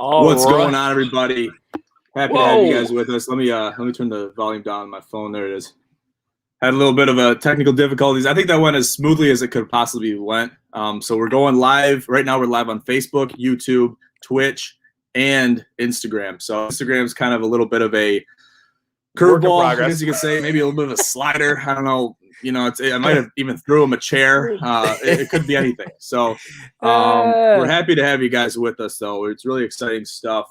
What's going on, everybody? Happy to have you guys with us. Let me turn the volume down on my phone. There it is. Had a little bit of a technical difficulties. I think that went as smoothly as it could possibly went. So we're going live right now. We're live on Facebook, YouTube, Twitch, and Instagram. So Instagram's kind of a little bit of a curveball, I guess you could say. Maybe a little bit of a slider. I don't know. You know, I might have even threw him a chair. It could be anything. So we're happy to have you guys with us, though. It's really exciting stuff.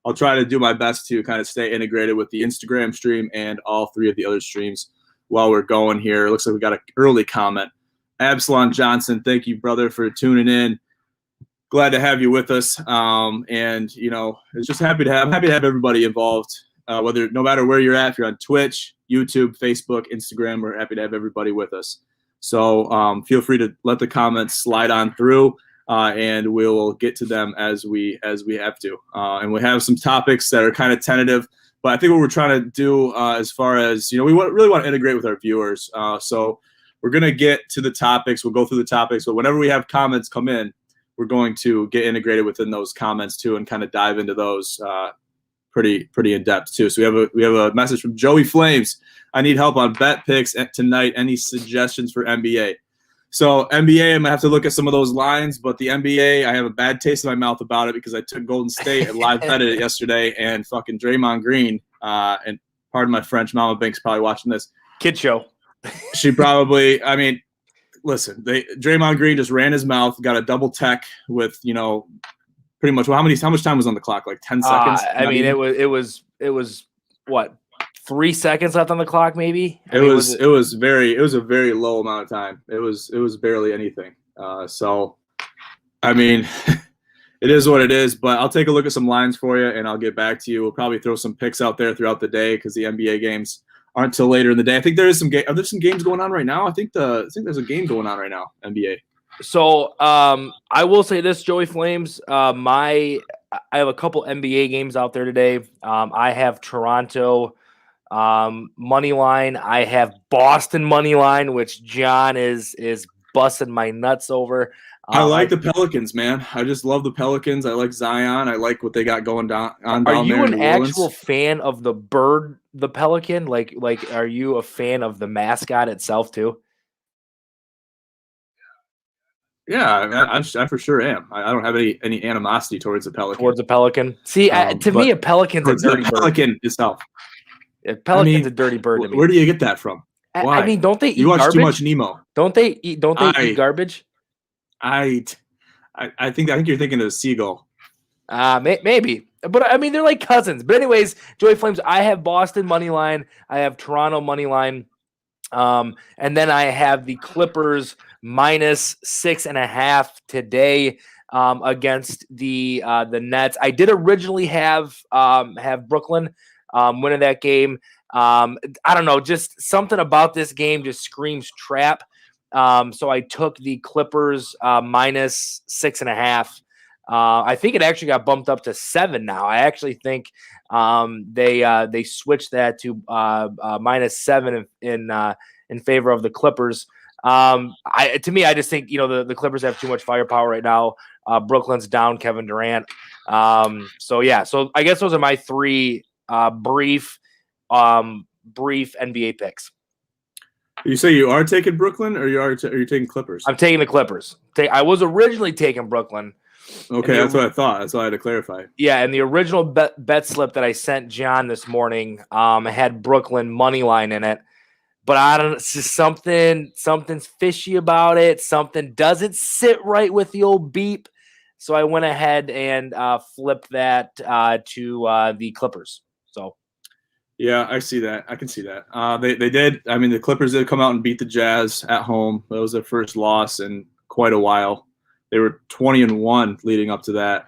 I'll try to do my best to kind of stay integrated with the Instagram stream and all three of the other streams while we're going here. It looks like we got an early comment. Absalon Johnson, thank you, brother, for tuning in. Glad to have you with us. And, you know, I'm happy to have everybody involved. No matter where you're at, if you're on Twitch, YouTube, Facebook, Instagram, we're happy to have everybody with us. So feel free to let the comments slide on through, and we'll get to them as we have to. And we have some topics that are kind of tentative, but I think what we're trying to do as far as, you know, we really want to integrate with our viewers. So we're going to get to the topics. We'll go through the topics, but whenever we have comments come in, we're going to get integrated within those comments too and kind of dive into those pretty in depth too. So we have a message from Joey Flames. I need help on bet picks tonight. Any suggestions for NBA? So NBA, I'm gonna have to look at some of those lines, but the NBA, I have a bad taste in my mouth about it because I took Golden State and live betted it yesterday, and fucking Draymond Green, and pardon my French, Mama Bink's probably watching this. Kid show. She probably, I mean, listen, Draymond Green just ran his mouth, got a double tech with, you know, pretty much. Well, how much time was on the clock? Like 10 seconds. I mean, it was what, 3 seconds left on the clock, maybe. It was a very low amount of time. It was barely anything. So, I mean, it is what it is. But I'll take a look at some lines for you, and I'll get back to you. We'll probably throw some picks out there throughout the day because the NBA games aren't till later in the day. I think there is some Are there some games going on right now? I think there's a game going on right now. NBA. So I will say this, Joey Flames. I have a couple NBA games out there today. I have Toronto money line. I have Boston money line, which John is busting my nuts over. I like the Pelicans, man. I just love the Pelicans. I like Zion. I like what they got going down there. Are you an actual fan of the bird, the Pelican? Like, are you a fan of the mascot itself too? Yeah, I for sure am. I don't have any animosity towards the Pelican. Towards the Pelican? See, to me, a Pelican's a dirty bird. Pelican itself. A Pelican's a dirty bird to me. Where do you get that from? Why? I mean, don't they eat You watch garbage? too much Nemo. Don't they eat garbage? I think you're thinking of a seagull. Maybe. But, I mean, they're like cousins. But anyways, Joey Flames, I have Boston money line. I have Toronto money line. And then I have the Clippers minus 6.5 today against the Nets. I did originally have Brooklyn winning that game. I don't know, just something about this game just screams trap. So I took the Clippers minus 6.5. I think it actually got bumped up to 7 now. I actually think they switched that to minus 7 in favor of the Clippers. I just think, you know, the Clippers have too much firepower right now. Brooklyn's down Kevin Durant. So I guess those are my three brief NBA picks. You say you are taking Brooklyn, or are you taking Clippers? I'm taking the Clippers. I was originally taking Brooklyn. Okay, that's what I thought. That's why I had to clarify. Yeah, and the original bet slip that I sent John this morning had Brooklyn money line in it. But I don't know, it's just something's fishy about it. Something doesn't sit right with the old beep. So I went ahead and flipped that to the Clippers. So yeah, I see that. I can see that. They did. I mean, the Clippers did come out and beat the Jazz at home. That was their first loss in quite a while. They were 20-1 leading up to that,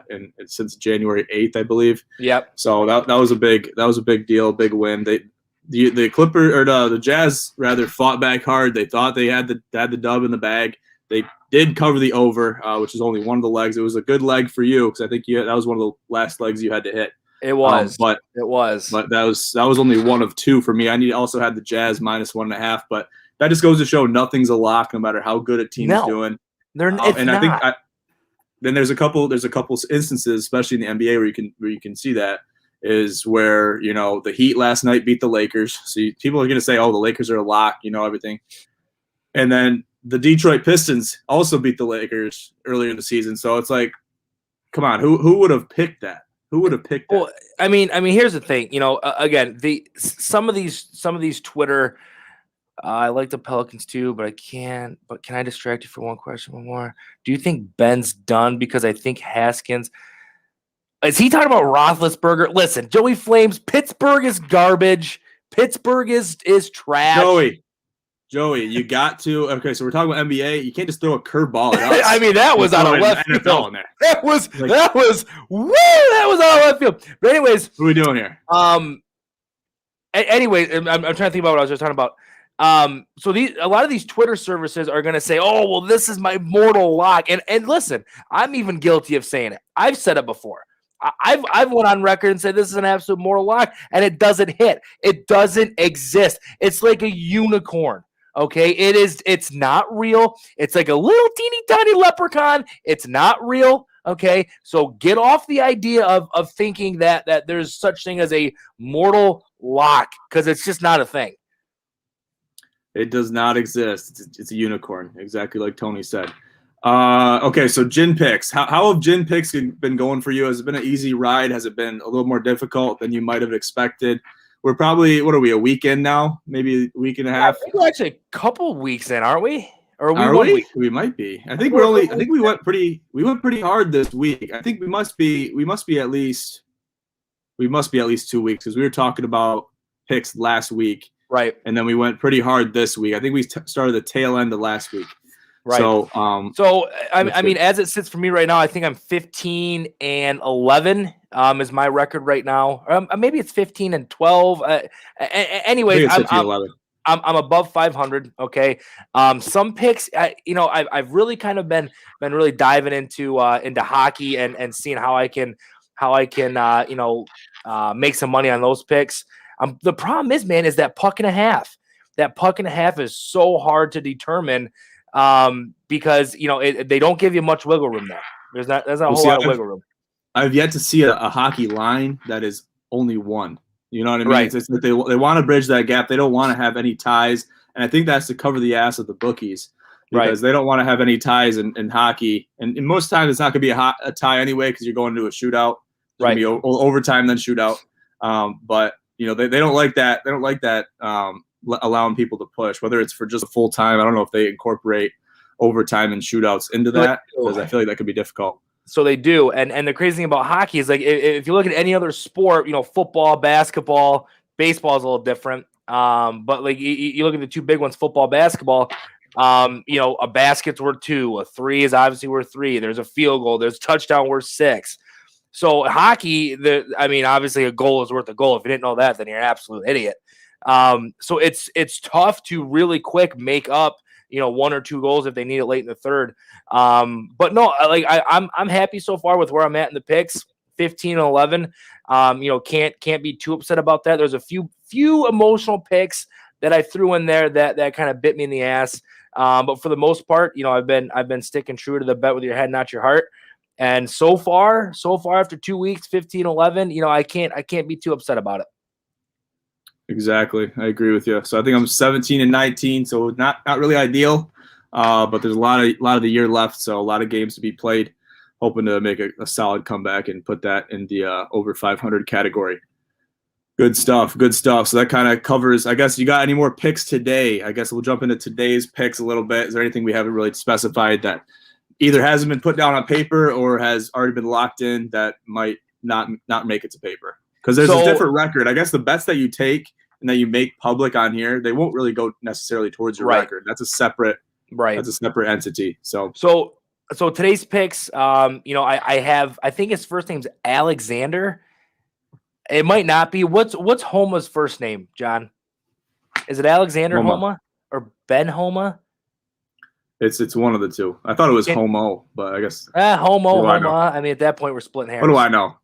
and since January 8th, I believe. Yep. So that was a big deal, big win. The Clippers, or the Jazz rather, fought back hard. They thought they had the dub in the bag. They did cover the over, which is only one of the legs. It was a good leg for you because I think that was one of the last legs you had to hit. It was, but that was only one of two for me. I also had the Jazz minus 1.5, but that just goes to show nothing's a lock no matter how good a team's doing. I think then there's a couple instances, especially in the NBA, where you can see that is where the Heat last night beat the Lakers. So people are going to say, "Oh, the Lakers are a lock," everything. And then the Detroit Pistons also beat the Lakers earlier in the season. So it's like, come on, who would have picked that? Who would have picked that? Well, I mean, here's the thing. Again, some of these Twitter. I like the Pelicans too, but I can't. But can I distract you for one question? One more. Do you think Ben's done? Because I think Haskins. Is he talking about Roethlisberger? Listen, Joey Flames. Pittsburgh is garbage. Pittsburgh is trash. Joey, you got to. Okay, so we're talking about NBA. You can't just throw a curveball at us. I mean, that was out of left field. In there. That was out of left field. But anyways, what are we doing here? Anyways, I'm trying to think about what I was just talking about. So a lot of these Twitter services are going to say, "Oh, well, this is my mortal lock." And listen, I'm even guilty of saying it. I've said it before. I've went on record and said this is an absolute mortal lock, and it doesn't hit. It doesn't exist. It's like a unicorn. Okay, it's not real. It's like a little teeny tiny leprechaun. It's not real. Okay, so get off the idea of thinking that there's such thing as a mortal lock, because it's just not a thing. It does not exist. It's a unicorn, exactly like Tony said. Okay, so gin picks. How have gin picks been going for you? Has it been an easy ride? Has it been a little more difficult than you might have expected? We're probably, what are we, a week in now? Maybe a week and a half? We're actually a couple weeks in, aren't we? Or are we? We might be. I think we went pretty hard this week. I think we must be at least 2 weeks, because we were talking about picks last week. Right. And then we went pretty hard this week. I think we started the tail end of last week. Right. So, I mean, as it sits for me right now, I think I'm 15-11 is my record right now. Maybe it's 15-12. Anyways, I'm above 500. Okay. Some picks, I've really kind of been really diving into hockey and seeing how I can make some money on those picks. The problem is, man, is that puck and a half. That puck and a half is so hard to determine because they don't give you much wiggle room there. There's not a whole lot of wiggle room. I've yet to see a hockey line that is only one. You know what I mean? Right. It's they want to bridge that gap. They don't want to have any ties, and I think that's to cover the ass of the bookies, because they don't want to have any ties in hockey. And most times it's not going to be a tie anyway, because you're going to a shootout. It's going to be overtime then shootout. But they don't like that. They don't like that allowing people to push, whether it's for just a full time. I don't know if they incorporate overtime and shootouts into that, because I feel like that could be difficult. So they do. And the crazy thing about hockey is, like, if you look at any other sport, football, basketball, baseball is a little different. But like you look at the two big ones, football, basketball, a basket's worth 2, a 3 is obviously worth 3. There's a field goal, there's a touchdown worth 6. So hockey, obviously a goal is worth a goal. If you didn't know that, then you're an absolute idiot. So it's tough to really quick make up, 1 or 2 goals if they need it late in the third. But no, like I'm happy so far with where I'm at in the picks, 15-11. Can't be too upset about that. There's a few emotional picks that I threw in there that kind of bit me in the ass. But for the most part, I've been sticking true to the bet with your head, not your heart. And so far after 2 weeks, 15-11, I can't be too upset about it. Exactly. I agree with you. So I think I'm 17-19, so not really ideal. But there's a lot of the year left, so a lot of games to be played. Hoping to make a solid comeback and put that in the over 500 category. Good stuff. So that kind of covers, I guess. You got any more picks today? I guess we'll jump into today's picks a little bit. Is there anything we haven't really specified that either hasn't been put down on paper or has already been locked in that might not make it to paper? Because there's a different record. I guess the bets that you take and that you make public on here, they won't really go necessarily towards your record. That's a separate entity. So today's picks, I think his first name's Alexander. It might not be. What's Homa's first name, John? Is it Alexander Homa or Ben Homa? It's one of the two. I thought it was Homo, but I guess Homa. I mean, at that point, we're splitting hairs. What do I know?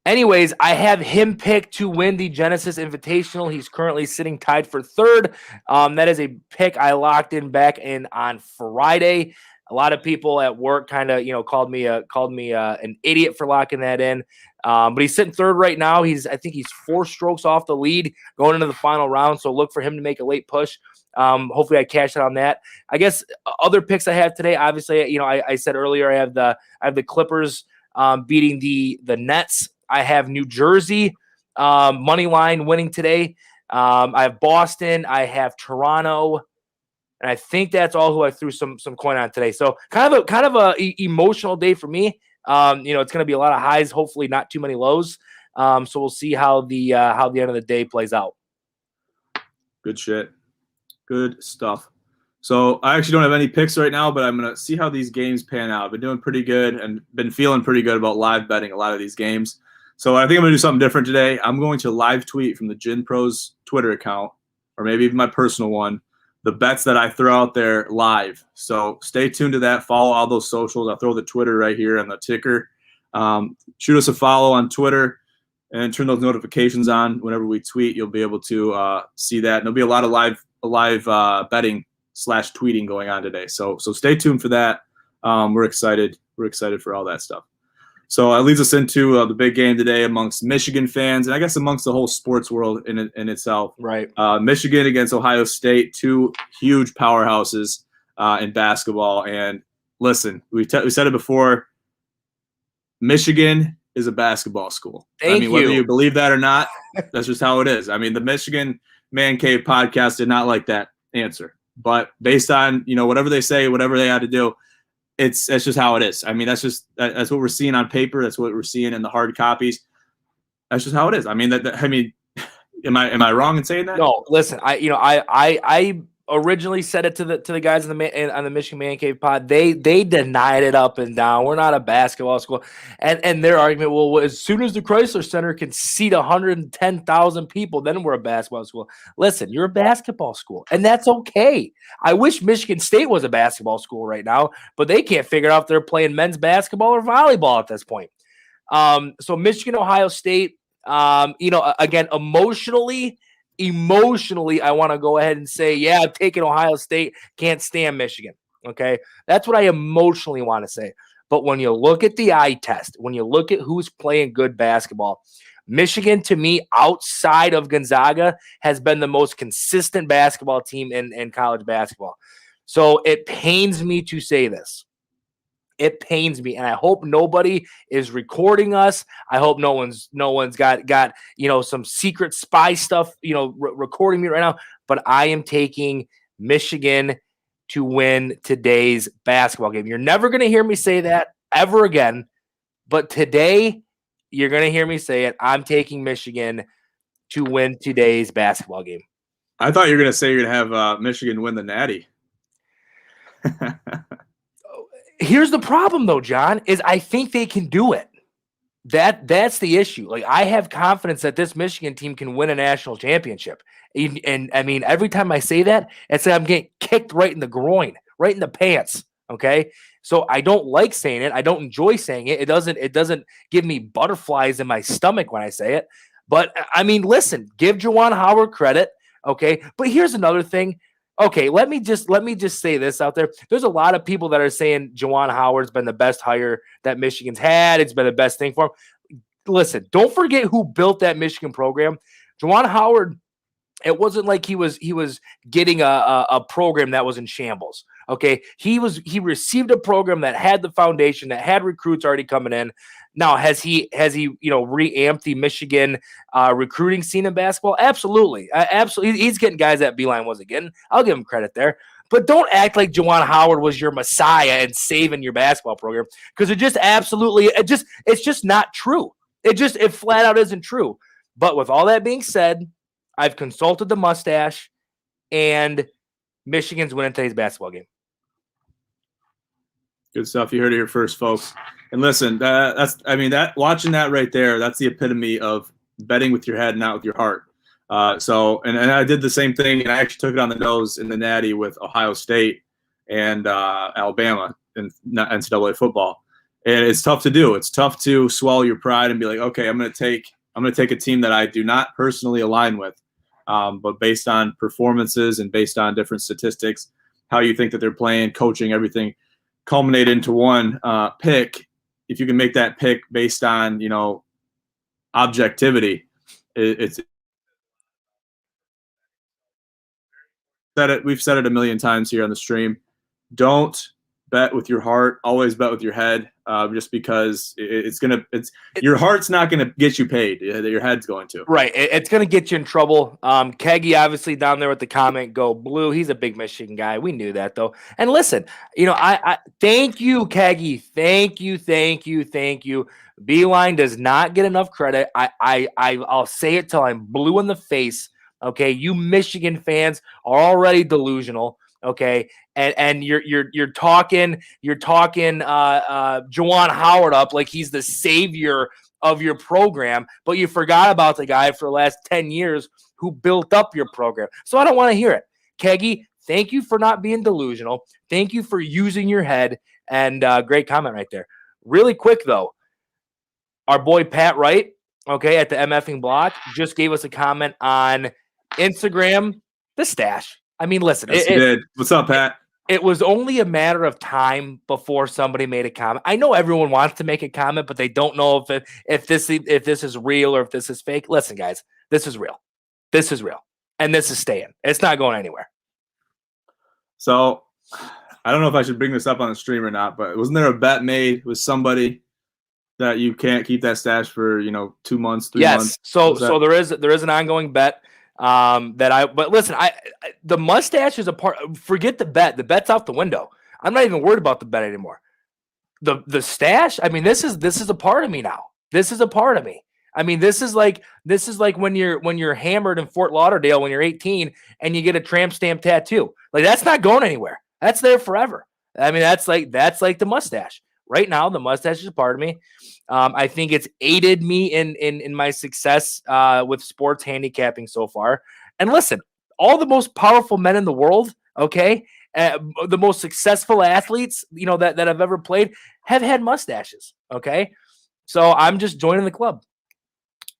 Anyways, I have him picked to win the Genesis Invitational. He's currently sitting tied for third. That is a pick I locked in back in on Friday. A lot of people at work kind of, called me an idiot for locking that in. But he's sitting third right now. I think he's 4 strokes off the lead going into the final round. So look for him to make a late push. Hopefully I cash it on that. I guess other picks I have today, obviously, I said earlier I have the Clippers beating the Nets. I have New Jersey money line winning today. I have Boston. I have Toronto, and I think that's all who I threw some coin on today. So kind of a emotional day for me. It's going to be a lot of highs, hopefully not too many lows. So we'll see how the end of the day plays out. Good shit. Good stuff. So I actually don't have any picks right now, but I'm going to see how these games pan out. I've been doing pretty good and been feeling pretty good about live betting a lot of these games. So I think I'm going to do something different today. I'm going to live tweet from the Gin Pros Twitter account, or maybe even my personal one, the bets that I throw out there live. So stay tuned to that. Follow all those socials. I'll throw the Twitter right here on the ticker. Shoot us a follow on Twitter and turn those notifications on. Whenever we tweet, you'll be able to see that. And there'll be a lot of live betting / tweeting going on today. So stay tuned for that. We're excited. We're excited for all that stuff. So that leads us into the big game today amongst Michigan fans, and I guess amongst the whole sports world in itself. Right. Michigan against Ohio State, 2 huge powerhouses in basketball. And listen, we said it before, Michigan is a basketball school. Thank you. Whether you believe that or not, that's just how it is. The Michigan Man Cave podcast did not like that answer. But based on, whatever they say, whatever they had to do, it's just how it is. That's what we're seeing on paper. That's what we're seeing in the hard copies. That's just how it is. Am I wrong in saying that? No, listen. I originally said it to the guys on the Michigan Man Cave pod. They denied it up and down. We're not a basketball school, and their argument, well, as soon as the Chrysler Center can seat 110,000 people, then we're a basketball school. Listen, you're a basketball school, and that's okay. I wish Michigan State was a basketball school right now, but they can't figure out if they're playing men's basketball or volleyball at this point. So Michigan, Ohio State, again, emotionally, I want to go ahead and say, yeah, I'm taking Ohio State. Can't stand Michigan. Okay. That's what I emotionally want to say. But when you look at the eye test, when you look at who's playing good basketball, Michigan, to me, outside of Gonzaga, has been the most consistent basketball team in college basketball. So it pains me to say this. It pains me, and I hope nobody is recording us. I hope no one's got some secret spy stuff recording me right now. But I am taking Michigan to win today's basketball game. You're never going to hear me say that ever again, but today you're going to hear me say it. I'm taking Michigan to win today's basketball game. I thought you were going to say you're going to have Michigan win the Natty. Here's the problem, though, John, is I think they can do it. That's the issue. Like, I have confidence that this Michigan team can win a national championship. And every time I say that, it's like I'm getting kicked right in the groin, right in the pants. Okay. So I don't like saying it. I don't enjoy saying it. It doesn't give me butterflies in my stomach when I say it. But listen, give Juwan Howard credit. Okay. But here's another thing. Okay, let me just say this out there. There's a lot of people that are saying Juwan Howard's been the best hire that Michigan's had. It's been the best thing for him. Listen, don't forget who built that Michigan program. Juwan Howard, it wasn't like he was getting a program that was in shambles. Okay, he received a program that had the foundation, that had recruits already coming in. Now, has he reamped the Michigan recruiting scene in basketball? Absolutely. Absolutely. He's getting guys that Beeline wasn't getting. I'll give him credit there. But don't act like Juwan Howard was your messiah and saving your basketball program, because it's just not true. It flat out isn't true. But with all that being said, I've consulted the mustache, and Michigan's winning today's basketball game. Good stuff. You heard it here first, folks. And listen, watching that right there, that's the epitome of betting with your head, not with your heart. And I did the same thing, and I actually took it on the nose in the Natty with Ohio State and Alabama in NCAA football. And it's tough to do. It's tough to swallow your pride and be like, okay, I'm going to take a team that I do not personally align with, but based on performances and based on different statistics, how you think that they're playing, coaching, everything, culminate into one pick. If you can make that pick based on, objectivity, we've said it a million times here on the stream. Don't bet with your heart. Always bet with your head. Just because your heart's not gonna get you paid. Your head's going to. Right. It's gonna get you in trouble. Keggy obviously down there with the comment, go Blue. He's a big Michigan guy. We knew that though. And listen, I thank you, Keggy. Thank you. Beeline does not get enough credit. I'll say it till I'm blue in the face. Okay, you Michigan fans are already delusional. Okay, and you're talking Juwan Howard up like he's the savior of your program, but you forgot about the guy for the last 10 years who built up your program. So I don't want to hear it. Keggy, thank you for not being delusional. Thank you for using your head, and great comment right there. Really quick though, our boy Pat Wright, okay, at the MFing block, just gave us a comment on Instagram, the stash. I mean, listen. Yes, he did. What's up, Pat? It was only a matter of time before somebody made a comment. I know everyone wants to make a comment, but they don't know if this is real or if this is fake. Listen, guys, this is real. This is real, and this is staying. It's not going anywhere. So, I don't know if I should bring this up on the stream or not, but wasn't there a bet made with somebody that you can't keep that stash for 2 months, 3 months? Yes. So there is an ongoing bet. But listen, the mustache is a part. Forget the bet. The bet's out the window. I'm not even worried about the bet anymore. The stash. I mean, this is a part of me now. This is a part of me. I mean, this is like when you're hammered in Fort Lauderdale when you're 18 and you get a tramp stamp tattoo. Like that's not going anywhere. That's there forever. I mean, that's like the mustache. Right now, the mustache is a part of me. I think it's aided me in my success with sports handicapping so far. And listen, all the most powerful men in the world, okay, the most successful athletes, that have ever played, have had mustaches. Okay, so I'm just joining the club.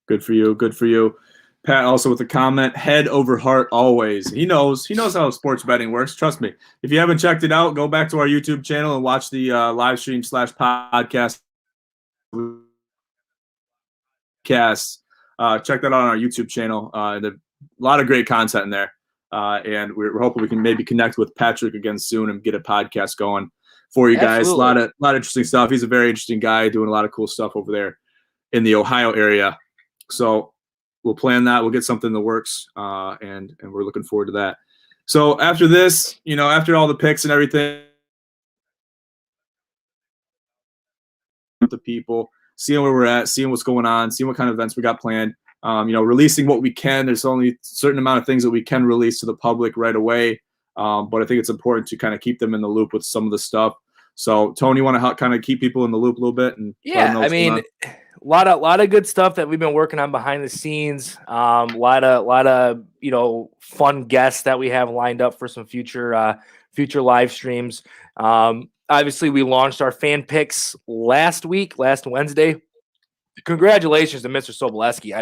Good for you. Good for you. Pat also with a comment, head over heart always. He knows how sports betting works. Trust me. If you haven't checked it out, go back to our YouTube channel and watch the live stream /podcast. Check that out on our YouTube channel. A lot of great content in there. And we're hoping we can maybe connect with Patrick again soon and get a podcast going for you guys. Absolutely. A lot of interesting stuff. He's a very interesting guy doing a lot of cool stuff over there in the Ohio area. So we'll plan that. We'll get something in the works, and we're looking forward to that. So after this, after all the picks and everything, the people, seeing where we're at, seeing what's going on, seeing what kind of events we got planned, releasing what we can. There's only a certain amount of things that we can release to the public right away, but I think it's important to kind of keep them in the loop with some of the stuff. So, Tony, you want to kind of keep people in the loop a little bit? And yeah, I mean, a lot of good stuff that we've been working on behind the scenes. A lot of fun guests that we have lined up for some future live streams. Obviously, we launched our fan picks last Wednesday. Congratulations to Mr. Sobolewski.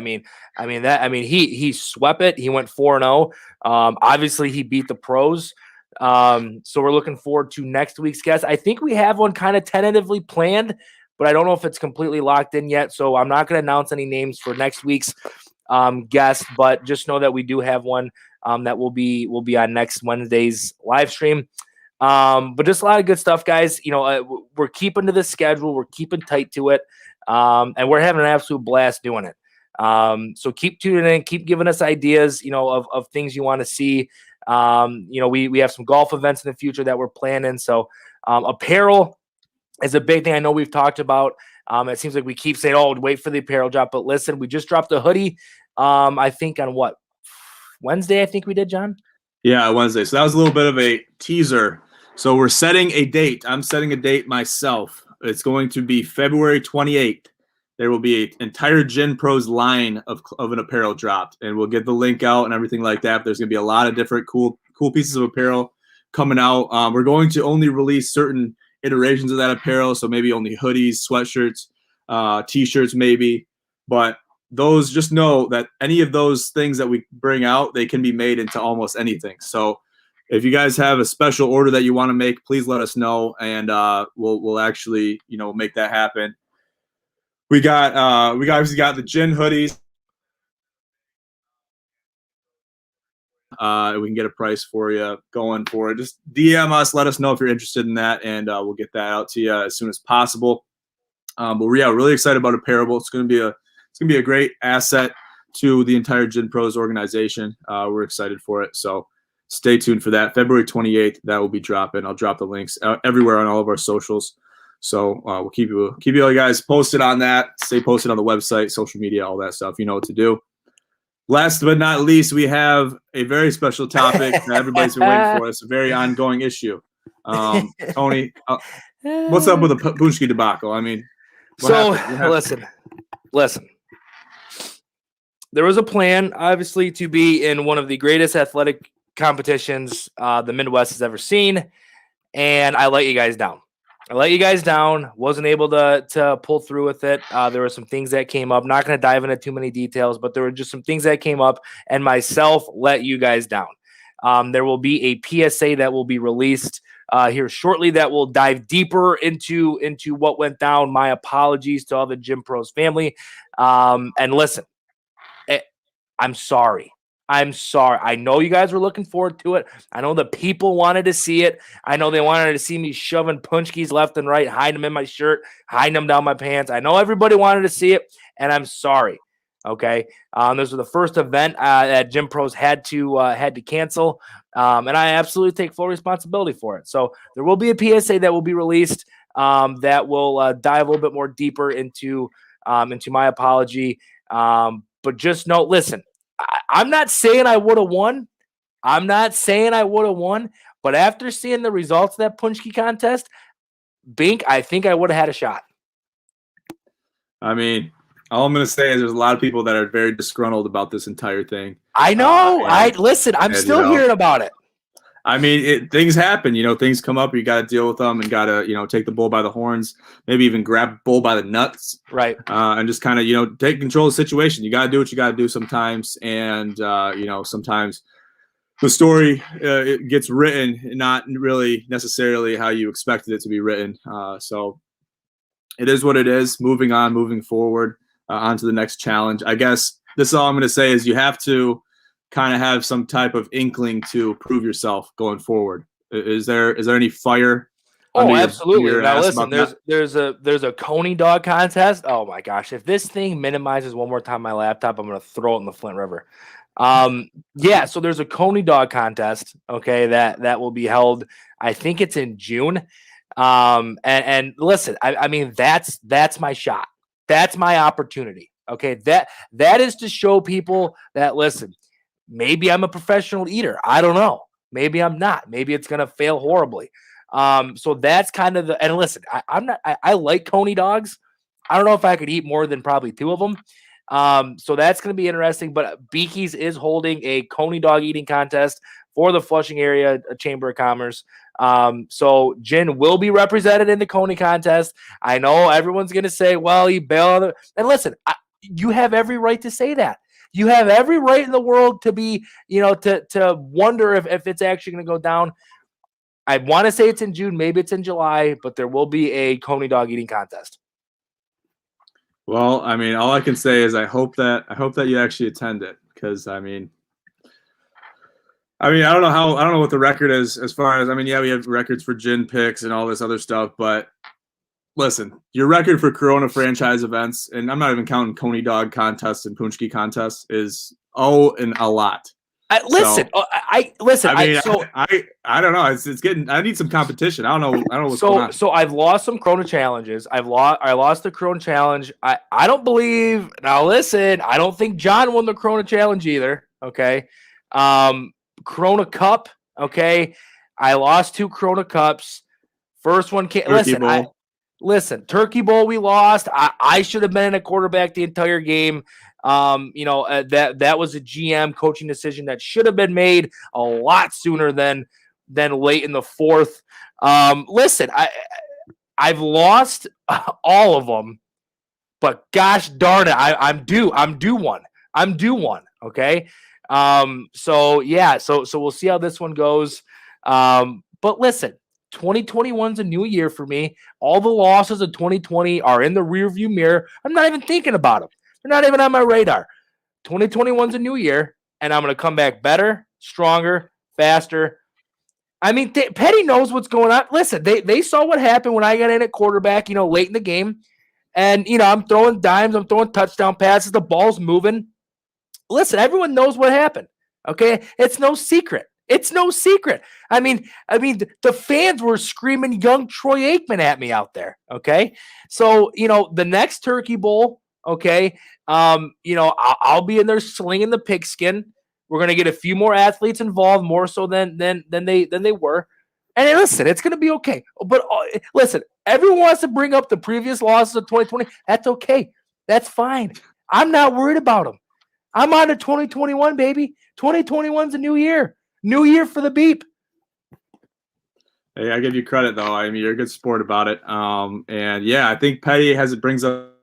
He swept it. He went 4-0. Obviously, he beat the pros. So we're looking forward to next week's guest. I think we have one kind of tentatively planned, but I don't know if it's completely locked in yet. So I'm not going to announce any names for next week's guest, but just know that we do have one that will be on next Wednesday's live stream. But just a lot of good stuff, guys. We're keeping to the schedule. We're keeping tight to it. And we're having an absolute blast doing it. So keep tuning in, keep giving us ideas, of things you want to see. We have some golf events in the future that we're planning. So, apparel is a big thing. I know we've talked about. It seems like we keep saying, "Oh, wait for the apparel drop." But listen, we just dropped a hoodie. I think on Wednesday? I think we did, John. Yeah, Wednesday. So that was a little bit of a teaser. So we're setting a date. I'm setting a date myself. It's going to be February 28th. There will be an entire Gen Pros line of an apparel dropped, and we'll get the link out and everything like that. There's going to be a lot of different cool pieces of apparel coming out. We're going to only release certain iterations of that apparel. So maybe only hoodies, sweatshirts, t-shirts maybe. But those, just know that any of those things that we bring out, they can be made into almost anything. So if you guys have a special order that you want to make, please let us know, and we'll actually, make that happen. We obviously got the gin hoodies. We can get a price for you going for it. Just DM us, let us know if you're interested in that, and we'll get that out to you as soon as possible. But we're really excited about Apparable. It's gonna be a great asset to the entire Gin Pros organization. We're excited for it. So stay tuned for that. February 28th, that will be dropping. I'll drop the links everywhere on all of our socials. So we'll keep you all guys posted on that. Stay posted on the website, social media, all that stuff. You know what to do. Last but not least, we have a very special topic that everybody's been waiting for. It's a very ongoing issue. Tony, what's up with the Punchki debacle? I mean, listen. There was a plan, obviously, to be in one of the greatest athletic competitions the Midwest has ever seen, and I let you guys down. Wasn't able to pull through with it. There were some things that came up. Not going to dive into too many details, but there were just some things that came up, and myself let you guys down. There will be a PSA that will be released here shortly that will dive deeper into what went down. My apologies to all the Gin Pros family. And listen, I'm sorry. I know you guys were looking forward to it. I know the people wanted to see it. I know they wanted to see me shoving punchkis left and right, hiding them in my shirt, hiding them down my pants. I know everybody wanted to see it, and I'm sorry. Okay, this was the first event that Gin Pros had to cancel, and I absolutely take full responsibility for it. So there will be a PSA that will be released that will dive a little bit more deeper into my apology. But just know, listen. I'm not saying I would have won. But after seeing the results of that Punchki contest, Bink, I think I would have had a shot. I mean, all I'm going to say is there's a lot of people that are very disgruntled about this entire thing. I know. I'm still hearing about it. I mean, things happen. Things come up. You got to deal with them and got to, take the bull by the horns, maybe even grab bull by the nuts. Right. And just kind of, take control of the situation. You got to do what you got to do sometimes. And, sometimes the story it gets written not really necessarily how you expected it to be written. So it is what it is. Moving on, moving forward, on to the next challenge. I guess this is all I'm going to say is you have to kind of have some type of inkling to prove yourself going forward. Is there any fire? Oh, absolutely. Now listen, there's a Coney dog contest. Oh my gosh. If this thing minimizes one more time on my laptop, I'm going to throw it in the Flint River. Yeah, so there's a Coney dog contest, okay, that will be held. I think it's in June. And listen, I mean, that's my shot. That's my opportunity. Okay. That is to show people that, listen, maybe I'm a professional eater. I don't know. Maybe I'm not. Maybe it's going to fail horribly. So that's kind of and listen, I like Coney dogs. I don't know if I could eat more than probably 2 of them. So that's going to be interesting, but Beaky's is holding a Coney dog eating contest for the Flushing area Chamber of Commerce. So Gin will be represented in the Coney contest. I know everyone's going to say, well, he bailed. And listen, you have every right to say that. You have every right in the world to be, to wonder if it's actually going to go down. I want to say it's in June, maybe it's in July, but there will be a Coney dog eating contest. Well, I mean, all I can say is I hope that you actually attend it, because I don't know what the record is as far as, yeah, we have records for gin picks and all this other stuff, but listen, your record for Corona franchise events, and I'm not even counting Coney dog contests and Punchki contests, is and a lot. I don't know. It's getting. I need some competition. I don't know what's going on. So I've lost some Corona challenges. I lost the Corona challenge. I don't believe. Now listen, I don't think John won the Corona challenge either. Okay, Corona Cup. Okay, I lost 2 Corona Cups. First one came. Listen, Turkey Bowl we lost. I should have been a quarterback the entire game. That was a GM coaching decision that should have been made a lot sooner than late in the 4th. Listen, I've lost all of them, but gosh darn it, I'm due one. I'm due one. Okay. So we'll see how this one goes. But listen, 2021 is a new year for me. All the losses of 2020 are in the rearview mirror. I'm not even thinking about them. They're not even on my radar. 2021 is a new year, and I'm going to come back better, stronger, faster. I mean, Petty knows what's going on. Listen, they saw what happened when I got in at quarterback, late in the game. And, I'm throwing dimes. I'm throwing touchdown passes. The ball's moving. Listen, everyone knows what happened. Okay? It's no secret. It's no secret. I mean, the fans were screaming young Troy Aikman at me out there. Okay? So, the next Turkey Bowl, okay, I'll be in there slinging the pigskin. We're going to get a few more athletes involved, more so than they were. And listen, it's going to be okay. But listen, everyone wants to bring up the previous losses of 2020. That's okay. That's fine. I'm not worried about them. I'm on to 2021, baby. 2021's a new year. New year for the beep. Hey, I give you credit, though. I mean, you're a good sport about it. And, yeah, I think Petty brings up.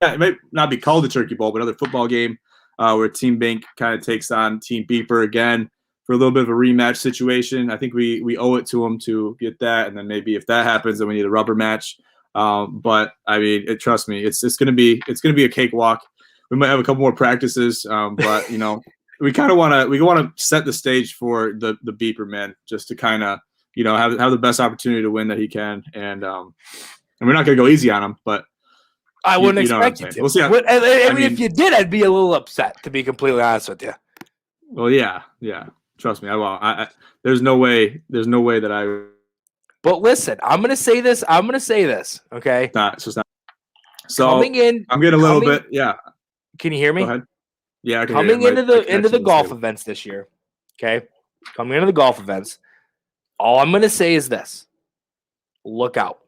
Yeah, it might not be called the Turkey Bowl, but another football game where Team Bink kind of takes on Team Beeper again for a little bit of a rematch situation. I think we owe it to them to get that, and then maybe if that happens, then we need a rubber match. But I mean, trust me, it's going to be a cakewalk. We might have a couple more practices, but we kind of want to set the stage for the Beeper man, just to kind of have the best opportunity to win that he can, and we're not going to go easy on him, but. I wouldn't expect you to. We'll see. I mean, if you did, I'd be a little upset, to be completely honest with you. Well, yeah. Trust me, I won't. There's no way that I. But listen, I'm going to say this. Okay. It's just not. So coming in, I'm getting a little bit. Yeah. Can you hear me? Go ahead. Yeah. I can coming into the golf events this year. Okay. Coming into the golf events. All I'm going to say is this: look out.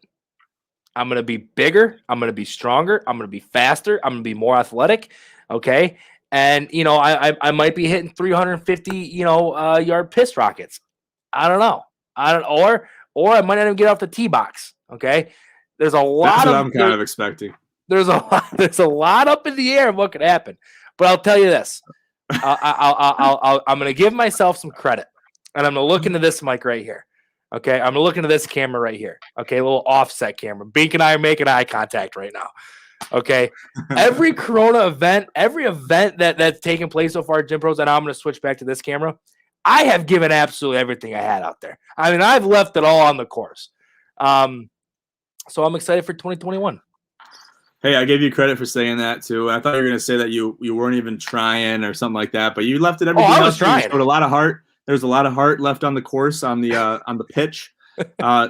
I'm going to be bigger. I'm going to be stronger. I'm going to be faster. I'm going to be more athletic. Okay. And, I might be hitting 350, yard piss rockets. I don't know. Or I might not even get off the tee box. Okay. There's a lot. That's what I'm kind of expecting. There's a lot up in the air of what could happen. But I'll tell you this. I'm going to give myself some credit, and I'm going to look into this mic right here. Okay, I'm going to look into this camera right here. Okay, a little offset camera. Bink and I are making eye contact right now. Okay, every Corona event, every event that's taken place so far at Gym Pros, and I'm going to switch back to this camera, I have given absolutely everything I had out there. I mean, I've left it all on the course. So I'm excited for 2021. Hey, I gave you credit for saying that too. I thought you were going to say that you weren't even trying or something like that, but you left it everything. I was trying. Showed a lot of heart. There's a lot of heart left on the course on the pitch.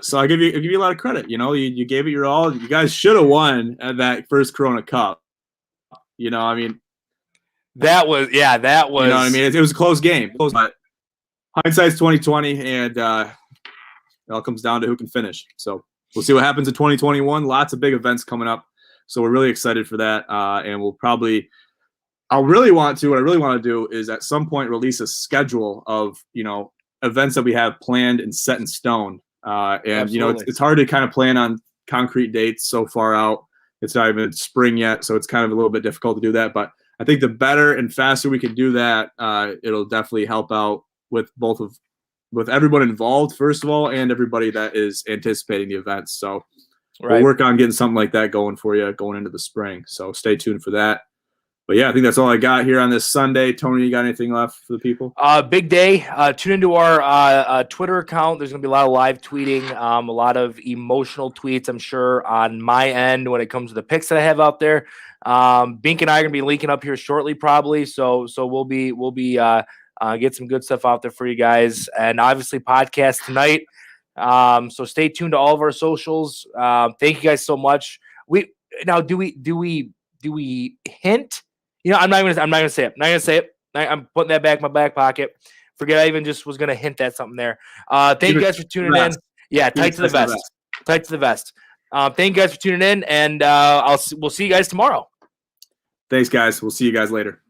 So I give you a lot of credit. You gave it your all. You guys should have won at that first Corona Cup. I mean, that was. You know what I mean? It was a close game, but hindsight's 2020, and it all comes down to who can finish. So we'll see what happens in 2021. Lots of big events coming up, so we're really excited for that. And we'll probably. What I really want to do is at some point release a schedule of, events that we have planned and set in stone. And, Absolutely. It's hard to kind of plan on concrete dates so far out. It's not even spring yet, so it's kind of a little bit difficult to do that. But I think the better and faster we can do that, it'll definitely help out with with everyone involved, first of all, and everybody that is anticipating the events. So We'll work on getting something like that going for you going into the spring. So stay tuned for that. But yeah, I think that's all I got here on this Sunday. Tony, you got anything left for the people? Big day. Tune into our Twitter account. There's going to be a lot of live tweeting, a lot of emotional tweets, I'm sure, on my end when it comes to the picks that I have out there. Bink and I are going to be linking up here shortly, probably. So we'll be get some good stuff out there for you guys, and obviously podcast tonight. So stay tuned to all of our socials. Thank you guys so much. Do we hint? I'm not gonna say it. I'm putting that back in my back pocket. Forget I even just was gonna hint at something there. Thank you guys for tuning in. Yeah, tight to the vest. Tight to the vest. Thank you guys for tuning in, and we'll see you guys tomorrow. Thanks, guys. We'll see you guys later.